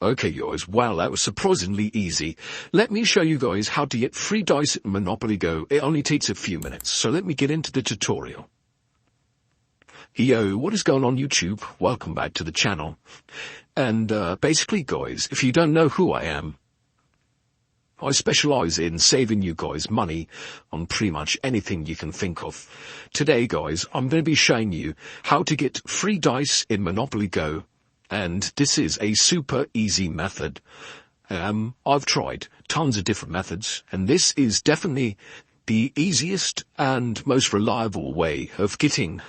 Okay guys, wow, that was surprisingly easy. Let me show you guys how to get free dice at Monopoly Go. It only takes a few minutes, so let me get into the tutorial. Yo, what is going on YouTube? Welcome back to the channel. And basically guys, if you don't know who I am, I specialize in saving you guys money on pretty much anything you can think of. Today guys, I'm going to be showing you how to get free dice in Monopoly Go. And this is a super easy method. I've tried tons of different methods, and this is definitely the easiest and most reliable way of getting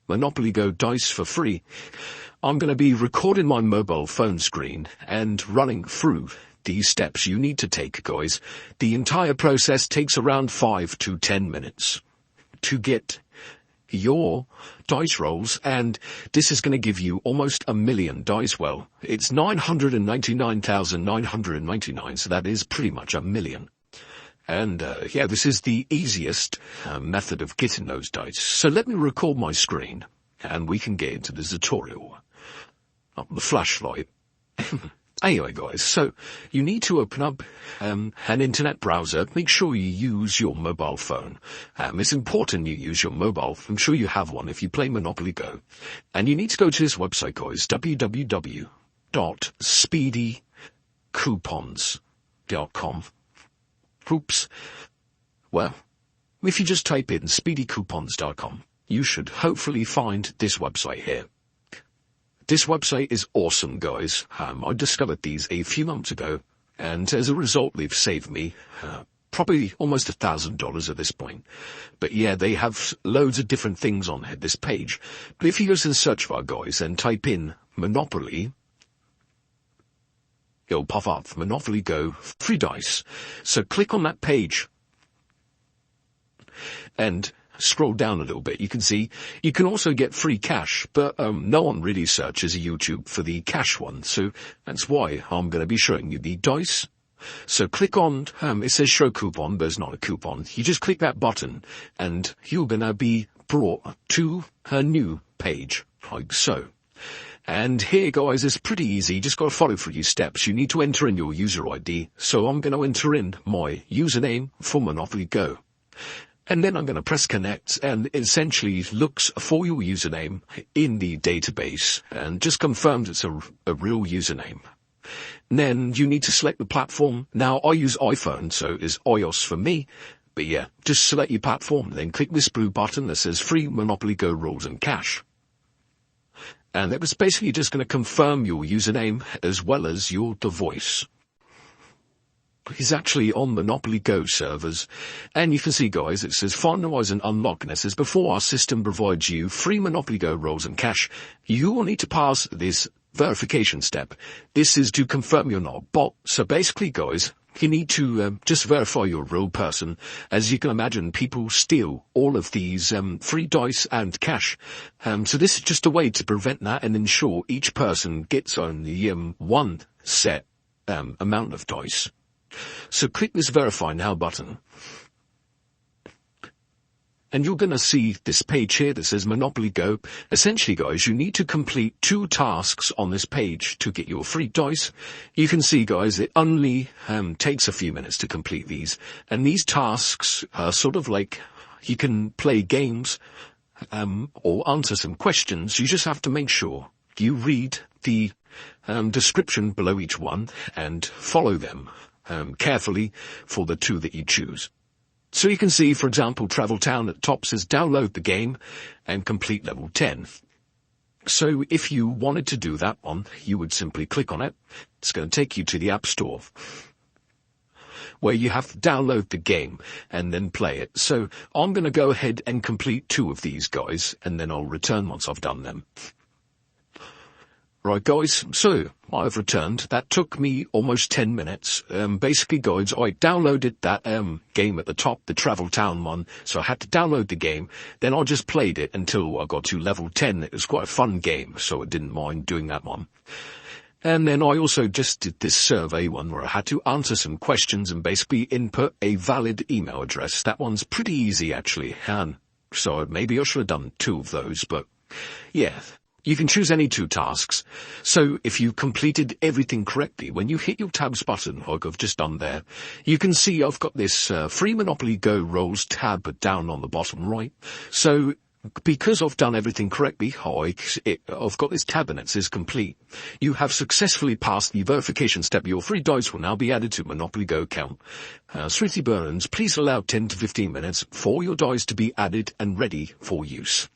Monopoly Go dice for free. I'm going to be recording my mobile phone screen and running through these steps you need to take, guys. The entire process takes around 5 to 10 minutes to get your dice rolls, and this is going to give you almost 1 million dice. Well, it's 999,999, so that is pretty much 1 million. And yeah, this is the easiest method of getting those dice. So let me record my screen and we can get into the tutorial. The flashlight. Anyway guys, so you need to open up an internet browser. Make sure you use your mobile phone. It's important you use your mobile. I'm sure you have one if you play Monopoly Go. And you need to go to this website guys, www.speedycoupons.com. Oops. Well, if you just type in speedycoupons.com, you should hopefully find this website here. This website is awesome, guys. I discovered these a few months ago, and as a result, they've saved me probably almost $1,000 at this point. But yeah, they have loads of different things on this page. But if you go to the search bar, guys, and type in Monopoly, it'll pop up Monopoly Go free dice. So click on that page and scroll down a little bit. You can see you can also get free cash, but no one really searches YouTube for the cash one, so that's why I'm going to be showing you the dice. So click on, it says show coupon, but there's not a coupon. You just click that button and you're going to be brought to a new page, like so. And here guys, it's pretty easy. You just got to follow through these steps. You need to enter in your user ID. So I'm going to enter in my username for Monopoly Go. And then I'm going to press connect, and it essentially looks for your username in the database and just confirms it's a real username. And then you need to select the platform. Now I use iPhone, so it's iOS for me. But yeah, just select your platform, then click this blue button that says free Monopoly Go rolls and cash. And that was basically just going to confirm your username as well as your device. He's actually on Monopoly Go servers, and you can see guys, it says finalize and unlock, and it says before our system provides you free Monopoly Go rolls and cash, you will need to pass this verification step. This is to confirm you're not a bot. So basically guys, you need to just verify you're a real person. As you can imagine, people steal all of these free dice and cash. So this is just a way to prevent that and ensure each person gets only one set amount of dice. So click this verify now button. And you're going to see this page here that says Monopoly Go. Essentially, guys, you need to complete 2 tasks on this page to get your free dice. You can see, guys, it only takes a few minutes to complete these. And these tasks are sort of like you can play games or answer some questions. You just have to make sure you read the description below each one and follow them carefully for the 2 that you choose. So you can see, for example, Travel Town at the top says download the game and complete level 10. So if you wanted to do that one, you would simply click on it. It's going to take you to the App Store, where you have to download the game and then play it. So I'm going to go ahead and complete 2 of these guys, and then I'll return once I've done them. Right guys, so I've returned. That took me almost 10 minutes. Basically guys, I downloaded that game at the top, the Travel Town one, so I had to download the game. Then I just played it until I got to level 10. It was quite a fun game, so I didn't mind doing that one. And then I also just did this survey one where I had to answer some questions and basically input a valid email address. That one's pretty easy actually, and so maybe I should have done 2 of those, but yeah. You can choose any 2 tasks. So if you completed everything correctly, when you hit your tabs button, like I've just done there, you can see I've got this Free Monopoly Go roles tab down on the bottom right. So because I've done everything correctly, I've got this tab and it says complete. You have successfully passed the verification step. Your free dice will now be added to Monopoly Go account. Sweetie Burns, please allow 10 to 15 minutes for your dice to be added and ready for use.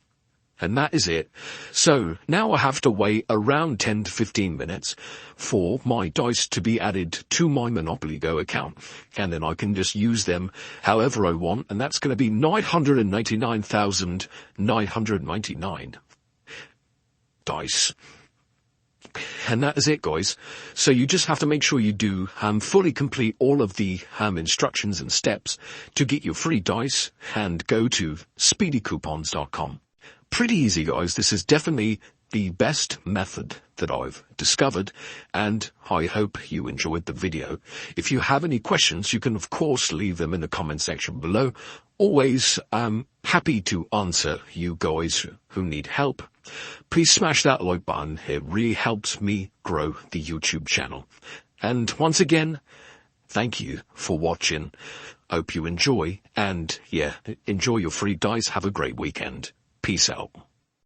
And that is it. So now I have to wait around 10 to 15 minutes for my dice to be added to my Monopoly Go account. And then I can just use them however I want. And that's going to be 999,999 dice. And that is it, guys. So you just have to make sure you do fully complete all of the instructions and steps to get your free dice and go to speedycoupons.com. Pretty easy, guys. This is definitely the best method that I've discovered, and I hope you enjoyed the video. If you have any questions, you can of course leave them in the comment section below. Always happy to answer you guys who need help. Please smash that like button. It really helps me grow the YouTube channel. And once again, thank you for watching. Hope you enjoy, and enjoy your free dice. Have a great weekend. Peace out.